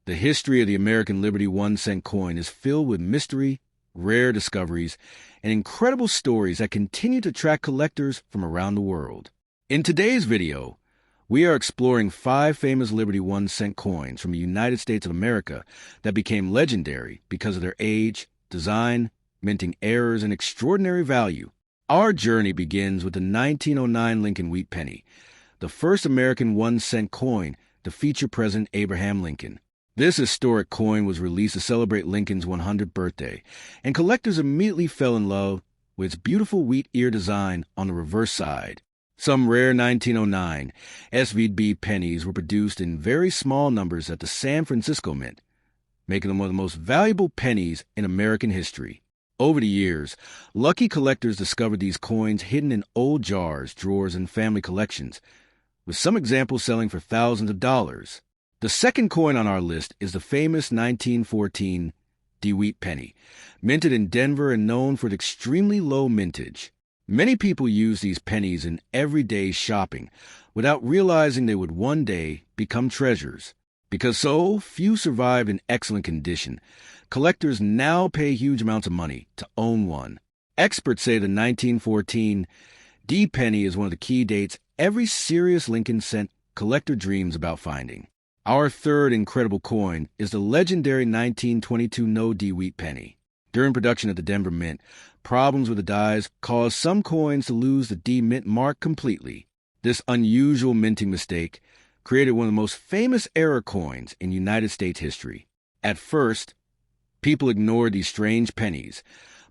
The history of the American Liberty 1-cent coin is filled with mystery, rare discoveries, and incredible stories that continue to attract collectors from around the world. In today's video, we are exploring 5 famous Liberty 1-cent coins from the United States of America that became legendary because of their age, design, minting errors, and extraordinary value. Our journey begins with the 1909 Lincoln Wheat Penny, the first American 1-cent coin to feature President Abraham Lincoln. This historic coin was released to celebrate Lincoln's 100th birthday, and collectors immediately fell in love with its beautiful wheat ear design on the reverse side. Some rare 1909 SVB pennies were produced in very small numbers at the San Francisco Mint, making them one of the most valuable pennies in American history. Over the years, lucky collectors discovered these coins hidden in old jars, drawers, and family collections, with some examples selling for thousands of dollars. The second coin on our list is the famous 1914 DeWheat penny, minted in Denver and known for its extremely low mintage. Many people use these pennies in everyday shopping without realizing they would one day become treasures. Because so few survive in excellent condition, collectors now pay huge amounts of money to own one. Experts say the 1914 D penny is one of the key dates every serious Lincoln cent collector dreams about finding. Our third incredible coin is the legendary 1922 No D Wheat penny. During production at the Denver Mint, problems with the dies caused some coins to lose the D mint mark completely. This unusual minting mistake created one of the most famous error coins in United States history. At first, people ignored these strange pennies,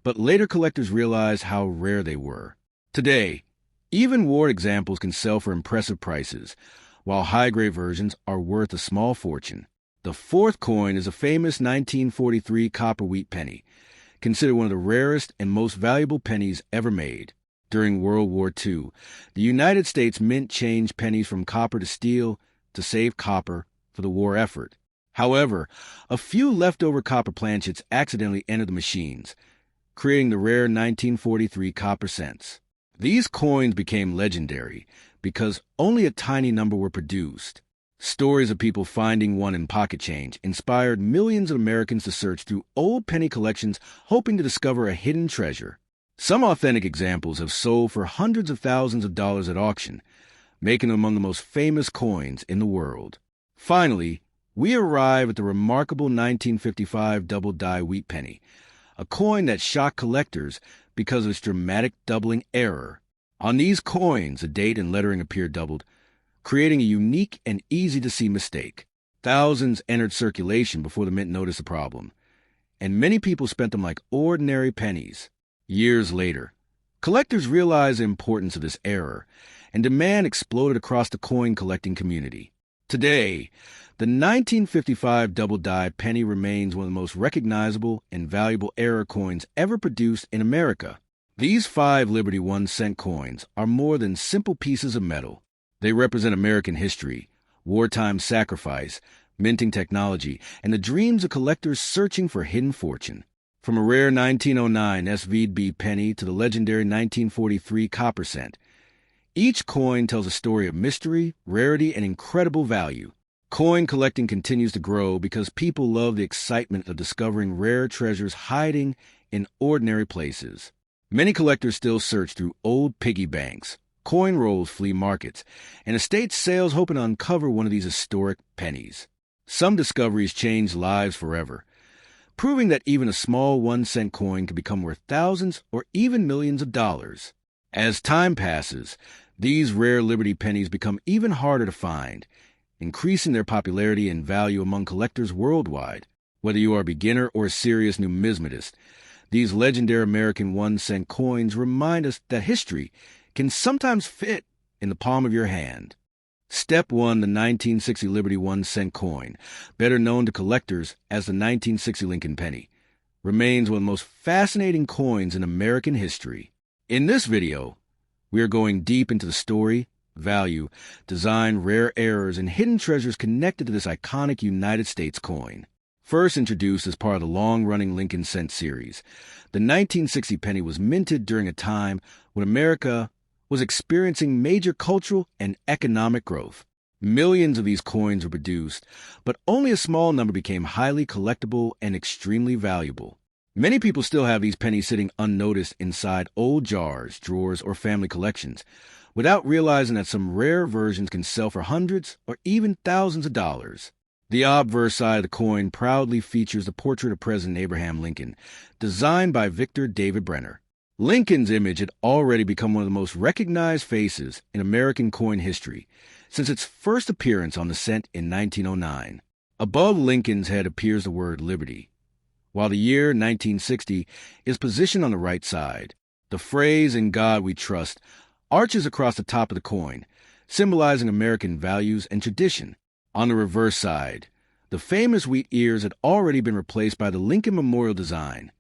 but later collectors realized how rare they were. Today, even worn examples can sell for impressive prices, while high-grade versions are worth a small fortune. The fourth coin is a famous 1943 copper wheat penny, considered one of the rarest and most valuable pennies ever made. During World War II, the United States Mint changed pennies from copper to steel to save copper for the war effort. However, a few leftover copper planchets accidentally entered the machines, creating the rare 1943 copper cents. These coins became legendary because only a tiny number were produced. Stories of people finding one in pocket change inspired millions of Americans to search through old penny collections hoping to discover a hidden treasure. Some authentic examples have sold for hundreds of thousands of dollars at auction, making them among the most famous coins in the world. Finally, we arrive at the remarkable 1955 double die wheat penny, a coin that shocked collectors because of its dramatic doubling error. On these coins, a date and lettering appear doubled, creating a unique and easy-to-see mistake. Thousands entered circulation before the Mint noticed the problem, and many people spent them like ordinary pennies. Years later, collectors realized the importance of this error, and demand exploded across the coin-collecting community. Today, the 1955 double die penny remains one of the most recognizable and valuable error coins ever produced in America. These 5 Liberty 1-cent coins are more than simple pieces of metal. They represent American history, wartime sacrifice, minting technology, and the dreams of collectors searching for hidden fortune. From a rare 1909 SVB penny to the legendary 1943 copper cent, each coin tells a story of mystery, rarity, and incredible value. Coin collecting continues to grow because people love the excitement of discovering rare treasures hiding in ordinary places. Many collectors still search through old piggy banks, coin rolls, flea markets, and estate sales hoping to uncover one of these historic pennies. Some discoveries change lives forever, proving that even a small 1-cent coin can become worth thousands or even millions of dollars. As time passes, these rare Liberty pennies become even harder to find, increasing their popularity and value among collectors worldwide. Whether you are a beginner or a serious numismatist, these legendary American 1-cent coins remind us that history can sometimes fit in the palm of your hand. Step 1, the 1960 Liberty 1-cent coin, better known to collectors as the 1960 Lincoln penny, remains one of the most fascinating coins in American history. In this video, we are going deep into the story, value, design, rare errors, and hidden treasures connected to this iconic United States coin. First introduced as part of the long-running Lincoln Cent series, the 1960 penny was minted during a time when America was experiencing major cultural and economic growth. Millions of these coins were produced, but only a small number became highly collectible and extremely valuable. Many people still have these pennies sitting unnoticed inside old jars, drawers, or family collections, without realizing that some rare versions can sell for hundreds or even thousands of dollars. The obverse side of the coin proudly features the portrait of President Abraham Lincoln, designed by Victor David Brenner. Lincoln's image had already become one of the most recognized faces in American coin history since its first appearance on the cent in 1909. Above Lincoln's head appears the word Liberty, while the year 1960 is positioned on the right side. The phrase "In God We Trust" arches across the top of the coin, symbolizing American values and tradition. On the reverse side, the famous wheat ears had already been replaced by the Lincoln Memorial design,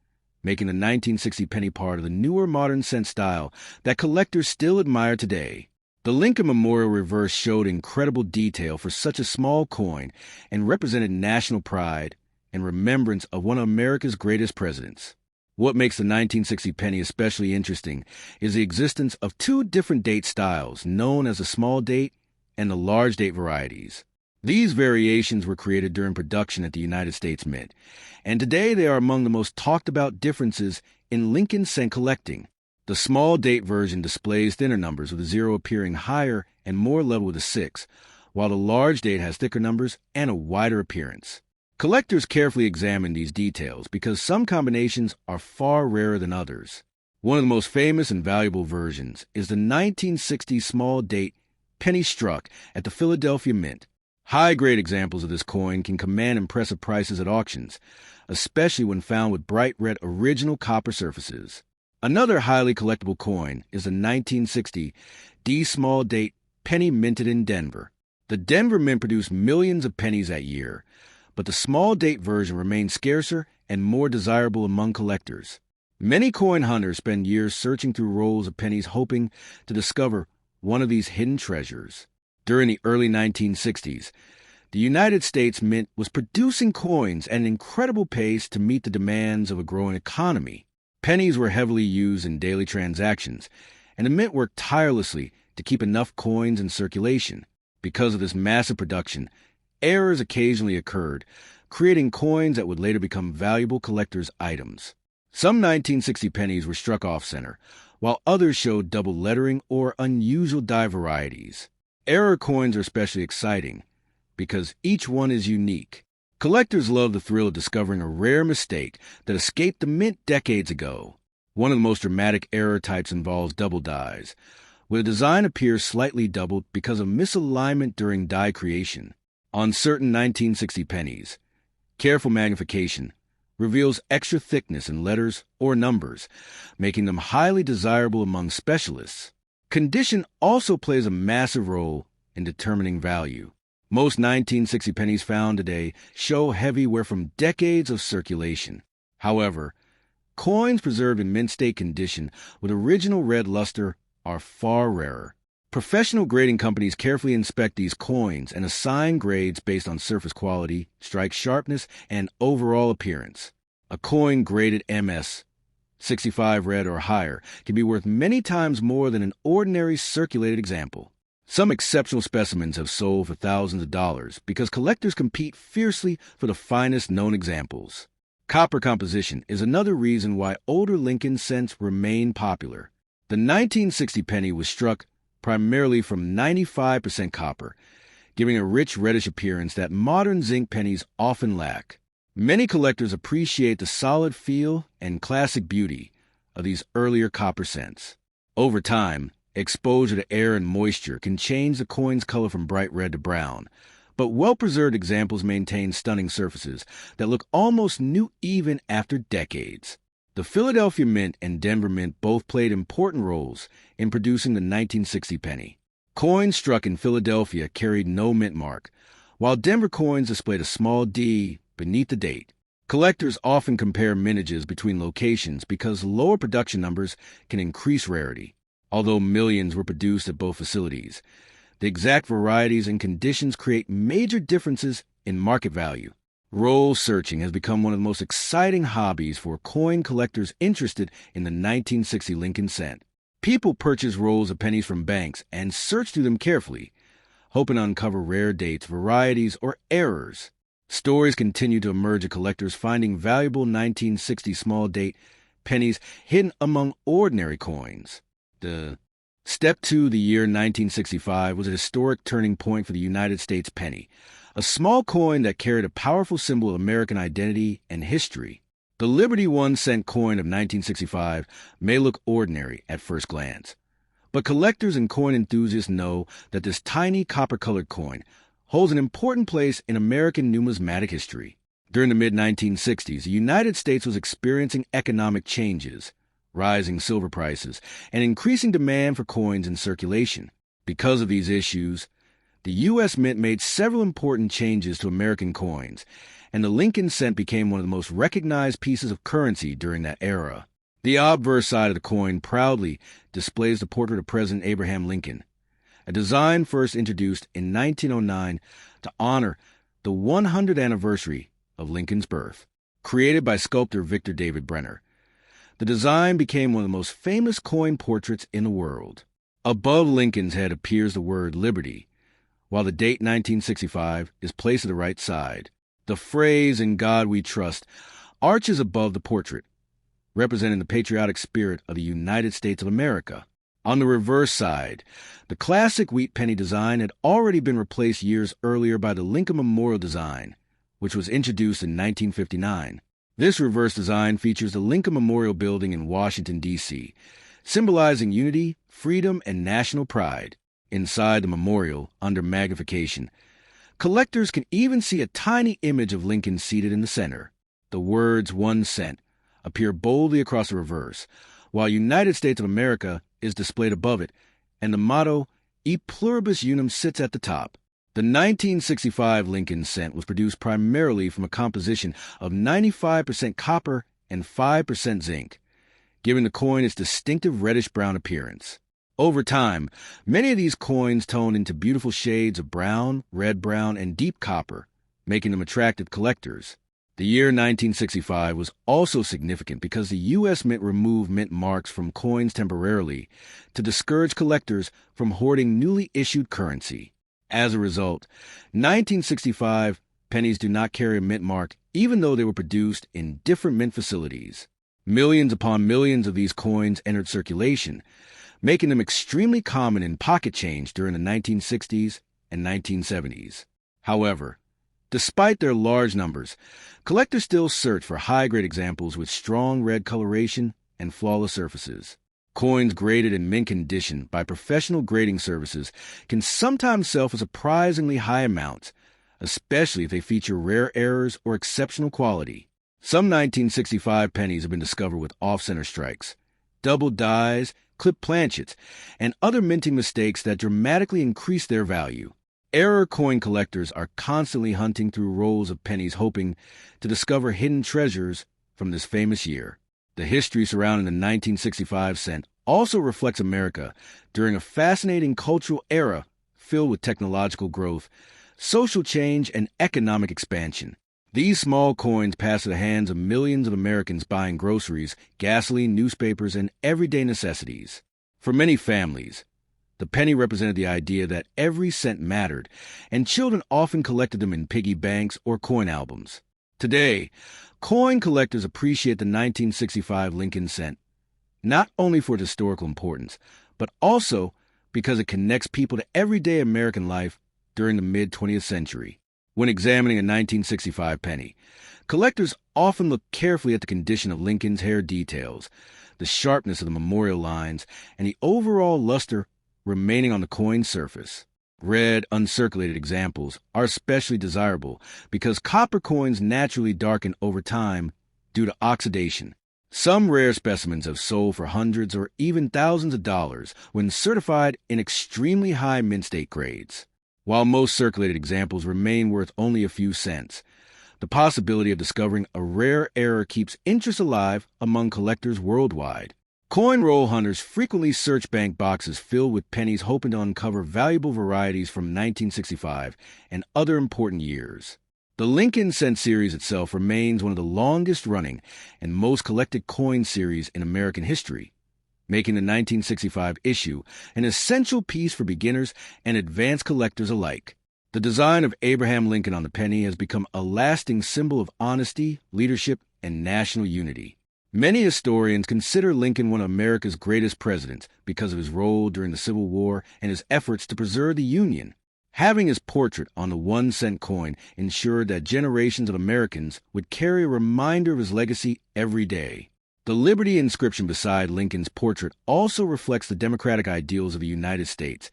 making the 1960 penny part of the newer modern cent style that collectors still admire today. The Lincoln Memorial reverse showed incredible detail for such a small coin and represented national pride and remembrance of one of America's greatest presidents. What makes the 1960 penny especially interesting is the existence of two different date styles known as the small date and the large date varieties. These variations were created during production at the United States Mint, and today they are among the most talked about differences in Lincoln cent collecting. The small date version displays thinner numbers with a 0 appearing higher and more level with a 6, while the large date has thicker numbers and a wider appearance. Collectors carefully examine these details because some combinations are far rarer than others. One of the most famous and valuable versions is the 1960 small date penny struck at the Philadelphia Mint. High-grade examples of this coin can command impressive prices at auctions, especially when found with bright red original copper surfaces. Another highly collectible coin is the 1960 D small date penny minted in Denver. The Denver Mint produced millions of pennies that year, but the small date version remains scarcer and more desirable among collectors. Many coin hunters spend years searching through rolls of pennies hoping to discover one of these hidden treasures. During the early 1960s, the United States Mint was producing coins at an incredible pace to meet the demands of a growing economy. Pennies were heavily used in daily transactions, and the Mint worked tirelessly to keep enough coins in circulation. Because of this massive production, errors occasionally occurred, creating coins that would later become valuable collectors' items. Some 1960 pennies were struck off-center, while others showed double lettering or unusual die varieties. Error coins are especially exciting because each one is unique. Collectors love the thrill of discovering a rare mistake that escaped the Mint decades ago. One of the most dramatic error types involves double dies, where the design appears slightly doubled because of misalignment during die creation. On certain 1960 pennies, careful magnification reveals extra thickness in letters or numbers, making them highly desirable among specialists. Condition also plays a massive role in determining value. Most 1960 pennies found today show heavy wear from decades of circulation. However, coins preserved in mint state condition with original red luster are far rarer. Professional grading companies carefully inspect these coins and assign grades based on surface quality, strike sharpness, and overall appearance. A coin graded MS 65 red or higher can be worth many times more than an ordinary circulated example. Some exceptional specimens have sold for thousands of dollars because collectors compete fiercely for the finest known examples. Copper composition is another reason why older Lincoln cents remain popular. The 1960 penny was struck primarily from 95% copper, giving a rich reddish appearance that modern zinc pennies often lack. Many collectors appreciate the solid feel and classic beauty of these earlier copper cents. Over time, exposure to air and moisture can change the coin's color from bright red to brown, but well-preserved examples maintain stunning surfaces that look almost new even after decades. The Philadelphia Mint and Denver Mint both played important roles in producing the 1960 penny. Coins struck in Philadelphia carried no mint mark, while Denver coins displayed a small D beneath the date. Collectors often compare mintages between locations because lower production numbers can increase rarity. Although millions were produced at both facilities, the exact varieties and conditions create major differences in market value. Roll searching has become one of the most exciting hobbies for coin collectors interested in the 1960 Lincoln cent. People purchase rolls of pennies from banks and search through them carefully, hoping to uncover rare dates, varieties, or errors. Stories continue to emerge of collectors finding valuable 1960 small date pennies hidden among ordinary coins. The Step 2, the year 1965, was a historic turning point for the United States penny, a small coin that carried a powerful symbol of American identity and history. The Liberty 1-cent coin of 1965 may look ordinary at first glance, but collectors and coin enthusiasts know that this tiny copper-colored coin holds an important place in American numismatic history. During the mid-1960s, the United States was experiencing economic changes, rising silver prices, and increasing demand for coins in circulation. Because of these issues, the U.S. Mint made several important changes to American coins, and the Lincoln cent became one of the most recognized pieces of currency during that era. The obverse side of the coin proudly displays the portrait of President Abraham Lincoln, a design first introduced in 1909 to honor the 100th anniversary of Lincoln's birth. Created by sculptor Victor David Brenner, the design became one of the most famous coin portraits in the world. Above Lincoln's head appears the word Liberty, while the date 1965 is placed at the right side. The phrase "In God We Trust" arches above the portrait, representing the patriotic spirit of the United States of America. On the reverse side, the classic wheat penny design had already been replaced years earlier by the Lincoln Memorial design, which was introduced in 1959. This reverse design features the Lincoln Memorial Building in Washington, D.C., symbolizing unity, freedom, and national pride. Inside the memorial, under magnification, collectors can even see a tiny image of Lincoln seated in the center. The words 1 cent appear boldly across the reverse, while United States of America is displayed above it, and the motto E Pluribus Unum sits at the top. The 1965 Lincoln cent was produced primarily from a composition of 95% copper and 5% zinc, giving the coin its distinctive reddish-brown appearance. Over time, many of these coins toned into beautiful shades of brown, red-brown, and deep copper, making them attractive collectors. The year 1965 was also significant because the U.S. Mint removed mint marks from coins temporarily to discourage collectors from hoarding newly issued currency. As a result, 1965 pennies do not carry a mint mark even though they were produced in different mint facilities. Millions upon millions of these coins entered circulation, making them extremely common in pocket change during the 1960s and 1970s. However, despite their large numbers, collectors still search for high-grade examples with strong red coloration and flawless surfaces. Coins graded in mint condition by professional grading services can sometimes sell for surprisingly high amounts, especially if they feature rare errors or exceptional quality. Some 1965 pennies have been discovered with off-center strikes, double dies, clipped planchets, and other minting mistakes that dramatically increase their value. Error coin collectors are constantly hunting through rolls of pennies hoping to discover hidden treasures from this famous year. The history surrounding the 1965 cent also reflects America during a fascinating cultural era filled with technological growth, social change, and economic expansion. These small coins pass through the hands of millions of Americans buying groceries, gasoline, newspapers, and everyday necessities. For many families, the penny represented the idea that every cent mattered, and children often collected them in piggy banks or coin albums. Today, coin collectors appreciate the 1965 Lincoln cent, not only for its historical importance, but also because it connects people to everyday American life during the mid-20th century. When examining a 1965 penny, collectors often look carefully at the condition of Lincoln's hair details, the sharpness of the memorial lines, and the overall luster remaining on the coin's surface. Red, uncirculated examples are especially desirable because copper coins naturally darken over time due to oxidation. Some rare specimens have sold for hundreds or even thousands of dollars when certified in extremely high mint state grades. While most circulated examples remain worth only a few cents, the possibility of discovering a rare error keeps interest alive among collectors worldwide. Coin roll hunters frequently search bank boxes filled with pennies hoping to uncover valuable varieties from 1965 and other important years. The Lincoln cent series itself remains one of the longest-running and most collected coin series in American history, making the 1965 issue an essential piece for beginners and advanced collectors alike. The design of Abraham Lincoln on the penny has become a lasting symbol of honesty, leadership, and national unity. Many historians consider Lincoln one of America's greatest presidents because of his role during the Civil War and his efforts to preserve the Union. Having his portrait on the 1-cent coin ensured that generations of Americans would carry a reminder of his legacy every day. The Liberty inscription beside Lincoln's portrait also reflects the democratic ideals of the United States,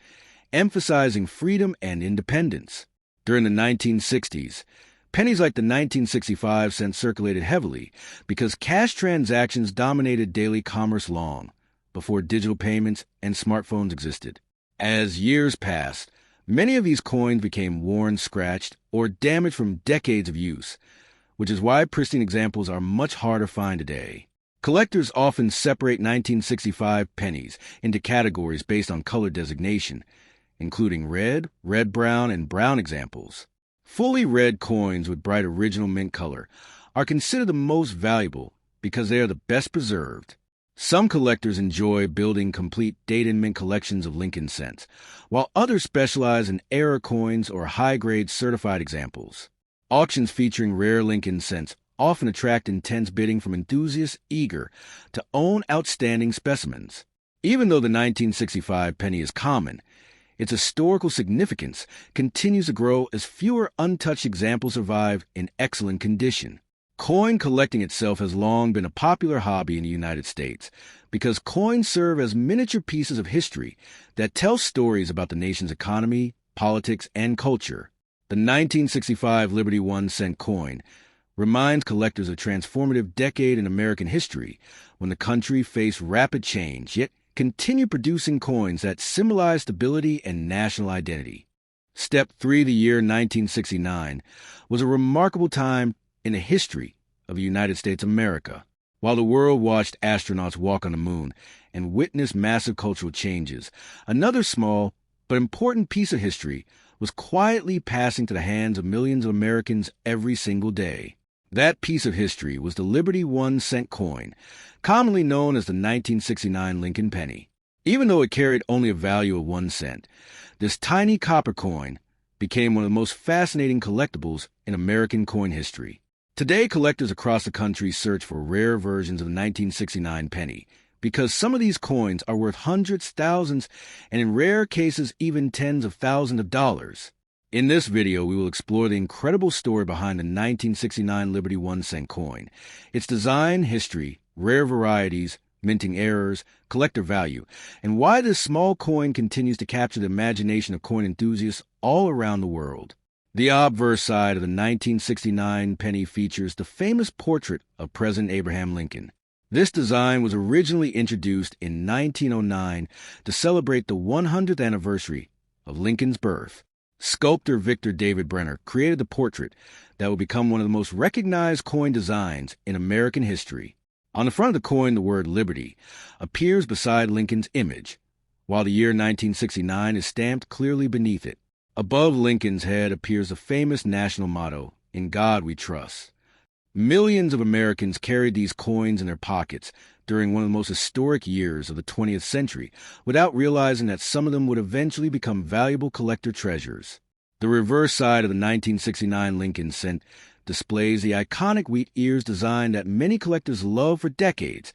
emphasizing freedom and independence. During the 1960s, pennies like the 1965 cent circulated heavily because cash transactions dominated daily commerce long before digital payments and smartphones existed. As years passed, many of these coins became worn, scratched, or damaged from decades of use, which is why pristine examples are much harder to find today. Collectors often separate 1965 pennies into categories based on color designation, including red, red-brown, and brown examples. Fully red coins with bright original mint color are considered the most valuable because they are the best preserved. Some collectors enjoy building complete date and mint collections of Lincoln cents, while others specialize in error coins or high-grade certified examples. Auctions featuring rare Lincoln cents often attract intense bidding from enthusiasts eager to own outstanding specimens. Even though the 1965 penny is common, its historical significance continues to grow as fewer untouched examples survive in excellent condition. Coin collecting itself has long been a popular hobby in the United States because coins serve as miniature pieces of history that tell stories about the nation's economy, politics, and culture. The 1965 Liberty 1-cent coin reminds collectors of a transformative decade in American history when the country faced rapid change, yet continued producing coins that symbolize stability and national identity. Step 3, the year 1969, was a remarkable time in the history of the United States of America. While the world watched astronauts walk on the moon and witnessed massive cultural changes, another small but important piece of history was quietly passing to the hands of millions of Americans every single day. That piece of history was the Liberty 1-cent coin, commonly known as the 1969 Lincoln penny. Even though it carried only a value of 1 cent, this tiny copper coin became one of the most fascinating collectibles in American coin history. Today, collectors across the country search for rare versions of the 1969 penny because some of these coins are worth hundreds, thousands, and in rare cases even tens of thousands of dollars. In this video, we will explore the incredible story behind the 1969 Liberty 1-cent coin, its design, history, rare varieties, minting errors, collector value, and why this small coin continues to capture the imagination of coin enthusiasts all around the world. The obverse side of the 1969 penny features the famous portrait of President Abraham Lincoln. This design was originally introduced in 1909 to celebrate the 100th anniversary of Lincoln's birth. Sculptor Victor David Brenner created the portrait that would become one of the most recognized coin designs in American history. On the front of the coin, the word Liberty appears beside Lincoln's image, while the year 1969 is stamped clearly beneath it. Above Lincoln's head appears the famous national motto, "In God We Trust." Millions of Americans carried these coins in their pockets during one of the most historic years of the 20th century without realizing that some of them would eventually become valuable collector treasures. The reverse side of the 1969 Lincoln cent displays the iconic wheat ears design that many collectors love for decades,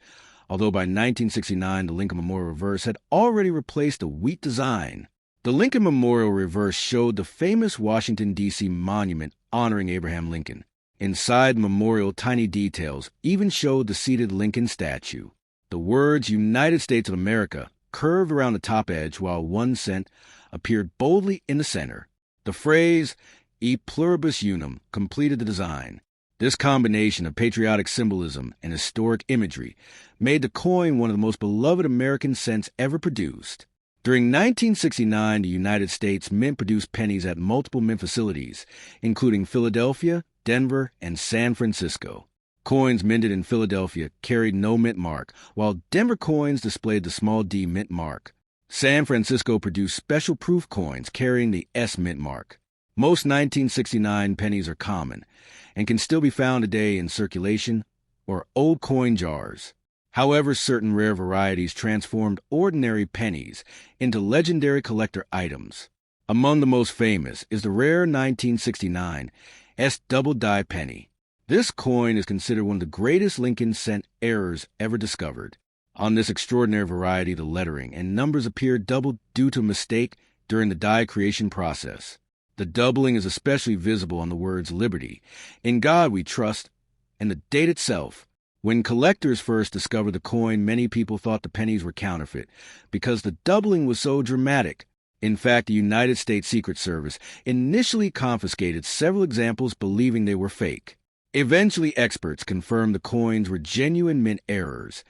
although by 1969 the Lincoln Memorial reverse had already replaced the wheat design. The Lincoln Memorial reverse showed the famous Washington, D.C. monument honoring Abraham Lincoln. Inside the memorial, tiny details even showed the seated Lincoln statue. The words United States of America curved around the top edge, while 1 cent appeared boldly in the center. The phrase E pluribus unum completed the design. This combination of patriotic symbolism and historic imagery made the coin one of the most beloved American cents ever produced. During 1969, the United States Mint produced pennies at multiple mint facilities, including Philadelphia, Denver, and San Francisco. Coins minted in Philadelphia carried no mint mark, while Denver coins displayed the small d mint mark. San Francisco produced special proof coins carrying the S mint mark. Most 1969 pennies are common and can still be found today in circulation or old coin jars. However, certain rare varieties transformed ordinary pennies into legendary collector items. Among the most famous is the rare 1969 S double die penny. This coin is considered one of the greatest Lincoln cent errors ever discovered. On this extraordinary variety, the lettering and numbers appear doubled due to a mistake during the die creation process. The doubling is especially visible on the words Liberty, In God We Trust, and the date itself. When collectors first discovered the coin, many people thought the pennies were counterfeit because the doubling was so dramatic. In fact, the United States Secret Service initially confiscated several examples believing they were fake. Eventually, experts confirmed the coins were genuine mint errors,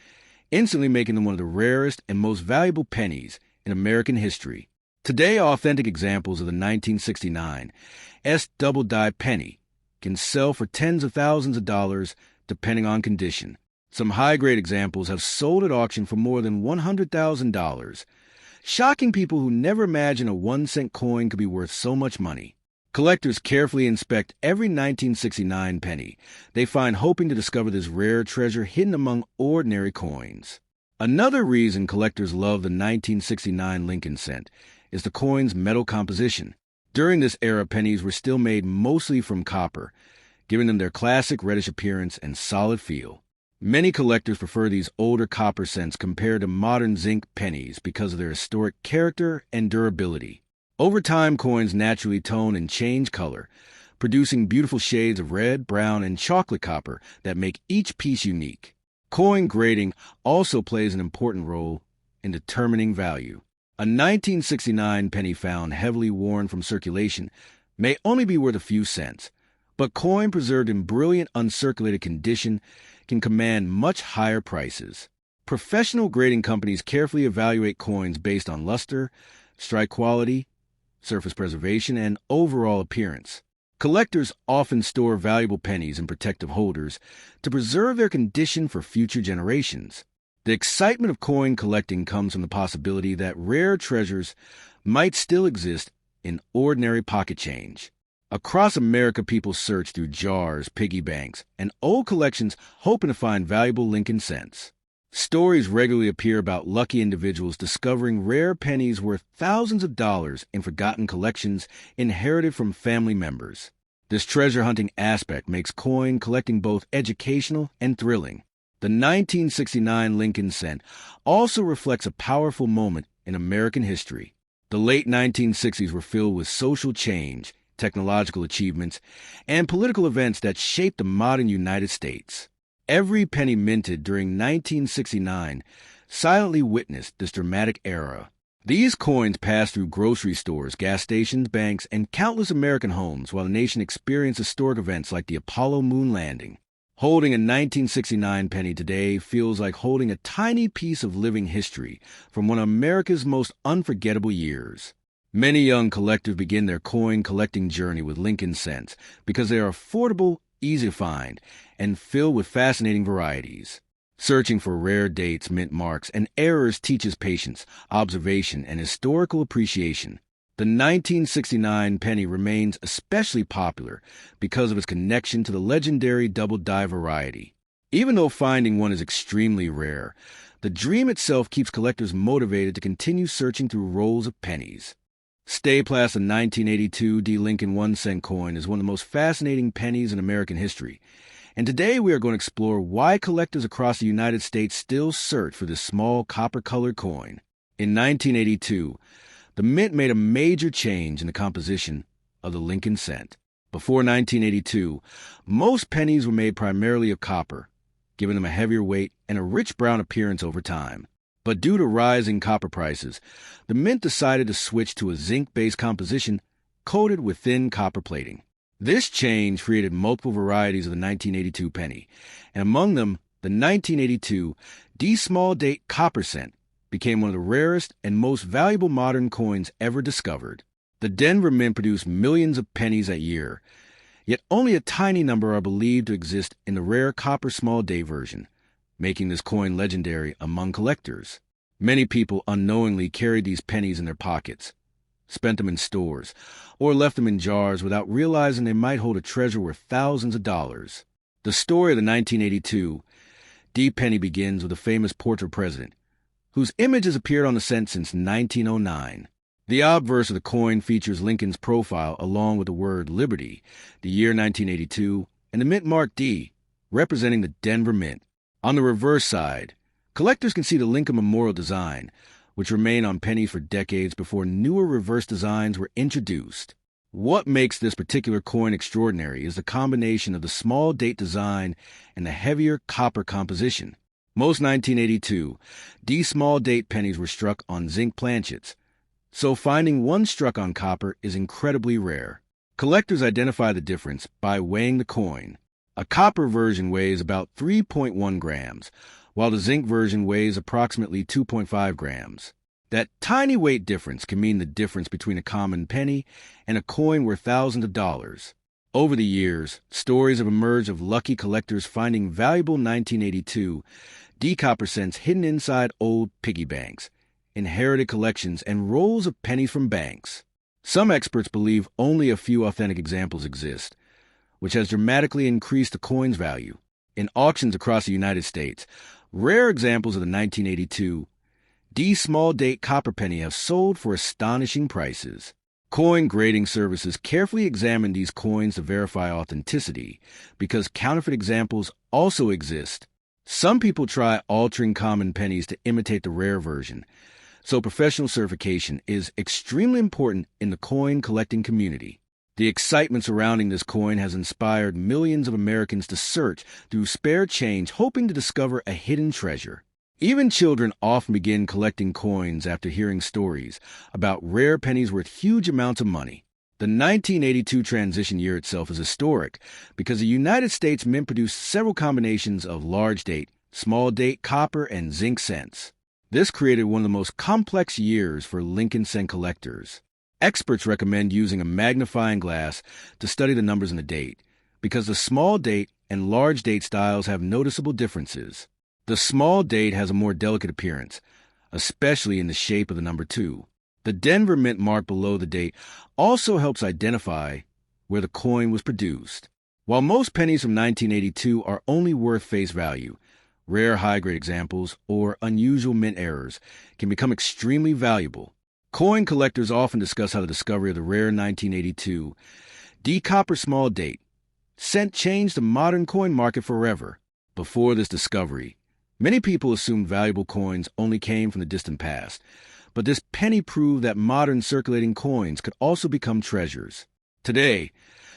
instantly making them one of the rarest and most valuable pennies in American history. Today, authentic examples of the 1969 S double die penny can sell for tens of thousands of dollars depending on condition. Some high-grade examples have sold at auction for more than $100,000, shocking people who never imagined a 1-cent coin could be worth so much money. Collectors carefully inspect every 1969 penny they find, hoping to discover this rare treasure hidden among ordinary coins. Another reason collectors love the 1969 Lincoln cent is the coin's metal composition. During this era, pennies were still made mostly from copper, giving them their classic reddish appearance and solid feel. Many collectors prefer these older copper cents compared to modern zinc pennies because of their historic character and durability. Over time, coins naturally tone and change color, producing beautiful shades of red, brown, and chocolate copper that make each piece unique. Coin grading also plays an important role in determining value. A 1969 penny found heavily worn from circulation may only be worth a few cents, but coin preserved in brilliant uncirculated condition can command much higher prices. Professional grading companies carefully evaluate coins based on luster, strike quality, surface preservation, and overall appearance. Collectors often store valuable pennies in protective holders to preserve their condition for future generations. The excitement of coin collecting comes from the possibility that rare treasures might still exist in ordinary pocket change. Across America, people search through jars, piggy banks, and old collections hoping to find valuable Lincoln cents. Stories regularly appear about lucky individuals discovering rare pennies worth thousands of dollars in forgotten collections inherited from family members. This treasure hunting aspect makes coin collecting both educational and thrilling. The 1969 Lincoln cent also reflects a powerful moment in American history. The late 1960s were filled with social change, technological achievements, and political events that shaped the modern United States. Every penny minted during 1969 silently witnessed this dramatic era. These coins passed through grocery stores, gas stations, banks, and countless American homes while the nation experienced historic events like the Apollo moon landing. Holding a 1969 penny today feels like holding a tiny piece of living history from one of America's most unforgettable years. Many young collectors begin their coin collecting journey with Lincoln cents because they are affordable, easy to find, and filled with fascinating varieties. Searching for rare dates, mint marks, and errors teaches patience, observation, and historical appreciation. The 1969 penny remains especially popular because of its connection to the legendary double die variety. Even though finding one is extremely rare, the dream itself keeps collectors motivated to continue searching through rolls of pennies. Stay Plas, the 1982 D. Lincoln 1-cent coin, is one of the most fascinating pennies in American history. And today we are going to explore why collectors across the United States still search for this small copper-colored coin. In 1982, the mint made a major change in the composition of the Lincoln cent. Before 1982, most pennies were made primarily of copper, giving them a heavier weight and a rich brown appearance over time. But due to rising copper prices, the mint decided to switch to a zinc-based composition coated with thin copper plating. This change created multiple varieties of the 1982 penny, and among them, the 1982 D small date copper cent became one of the rarest and most valuable modern coins ever discovered. The Denver Mint produced millions of pennies a year, yet only a tiny number are believed to exist in the rare copper small day version, making this coin legendary among collectors. Many people unknowingly carried these pennies in their pockets, spent them in stores, or left them in jars without realizing they might hold a treasure worth thousands of dollars. The story of the 1982 D penny begins with a famous portrait president, whose image has appeared on the cent since 1909. The obverse of the coin features Lincoln's profile along with the word Liberty, the year 1982, and the mint mark D, representing the Denver Mint. On the reverse side, collectors can see the Lincoln Memorial design, which remained on pennies for decades before newer reverse designs were introduced. What makes this particular coin extraordinary is the combination of the small date design and the heavier copper composition. Most 1982 D small date pennies were struck on zinc planchets, so finding one struck on copper is incredibly rare. Collectors identify the difference by weighing the coin. A copper version weighs about 3.1 grams, while the zinc version weighs approximately 2.5 grams. That tiny weight difference can mean the difference between a common penny and a coin worth thousands of dollars. Over the years, stories have emerged of lucky collectors finding valuable 1982 D copper cents hidden inside old piggy banks, inherited collections, and rolls of pennies from banks. Some experts believe only a few authentic examples exist, which has dramatically increased the coin's value. In auctions across the United States, rare examples of the 1982 D small date copper penny have sold for astonishing prices. Coin grading services carefully examine these coins to verify authenticity because counterfeit examples also exist. Some people try altering common pennies to imitate the rare version, so professional certification is extremely important in the coin collecting community. The excitement surrounding this coin has inspired millions of Americans to search through spare change hoping to discover a hidden treasure. Even children often begin collecting coins after hearing stories about rare pennies worth huge amounts of money. The 1982 transition year itself is historic because the United States Mint produced several combinations of large date, small date copper, and zinc cents. This created one of the most complex years for Lincoln cent collectors. Experts recommend using a magnifying glass to study the numbers in the date because the small date and large date styles have noticeable differences. The small date has a more delicate appearance, especially in the shape of the number 2. The Denver Mint mark below the date also helps identify where the coin was produced. While most pennies from 1982 are only worth face value, rare high-grade examples or unusual mint errors can become extremely valuable. Coin collectors often discuss how the discovery of the rare 1982 D copper small date cent changed the modern coin market forever. Before this discovery, many people assumed valuable coins only came from the distant past, but this penny proved that modern circulating coins could also become treasures. Today,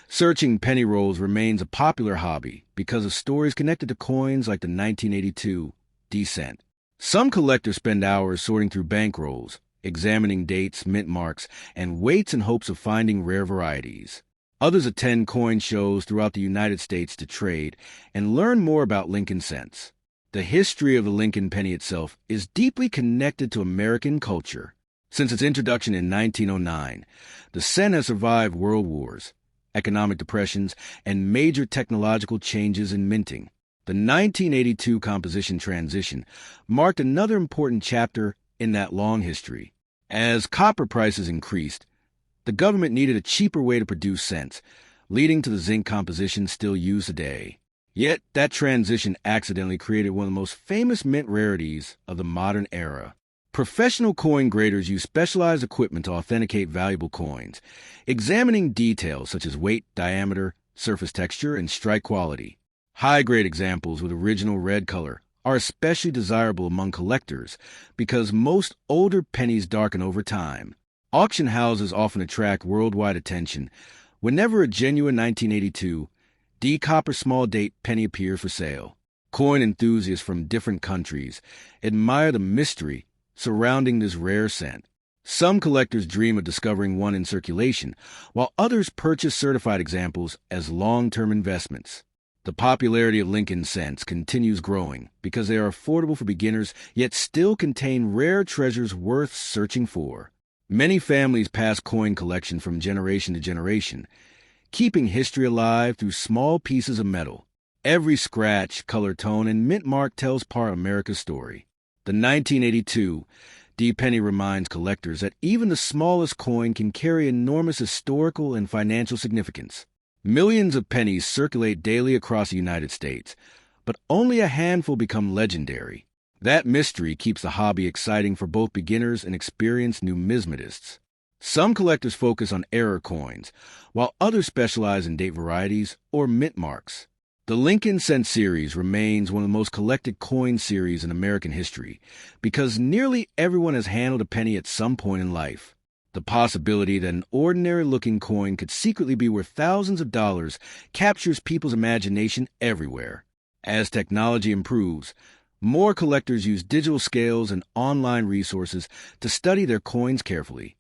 searching penny rolls remains a popular hobby because of stories connected to coins like the 1982 D cent. Some collectors spend hours sorting through bank rolls, examining dates, mint marks, and weights in hopes of finding rare varieties. Others attend coin shows throughout the United States to trade and learn more about Lincoln cents. The history of the Lincoln penny itself is deeply connected to American culture. Since its introduction in 1909, the cent has survived world wars, economic depressions, and major technological changes in minting. The 1982 composition transition marked another important chapter in that long history. As copper prices increased, the government needed a cheaper way to produce cents, leading to the zinc composition still used today. Yet, that transition accidentally created one of the most famous mint rarities of the modern era. Professional coin graders use specialized equipment to authenticate valuable coins, examining details such as weight, diameter, surface texture, and strike quality. High-grade examples with original red color are especially desirable among collectors because most older pennies darken over time. Auction houses often attract worldwide attention whenever a genuine 1982 D copper small date penny appears for sale. Coin enthusiasts from different countries admire the mystery surrounding this rare cent. Some collectors dream of discovering one in circulation, while others purchase certified examples as long-term investments. The popularity of Lincoln cents continues growing because they are affordable for beginners yet still contain rare treasures worth searching for. Many families pass coin collection from generation to generation, keeping history alive through small pieces of metal. Every scratch, color tone, and mint mark tells part of America's story. The 1982 D penny reminds collectors that even the smallest coin can carry enormous historical and financial significance. Millions of pennies circulate daily across the United States, but only a handful become legendary. That mystery keeps the hobby exciting for both beginners and experienced numismatists. Some collectors focus on error coins, while others specialize in date varieties or mint marks. The Lincoln Cent series remains one of the most collected coin series in American history because nearly everyone has handled a penny at some point in life. The possibility that an ordinary-looking coin could secretly be worth thousands of dollars captures people's imagination everywhere. As technology improves, more collectors use digital scales and online resources to study their coins carefully.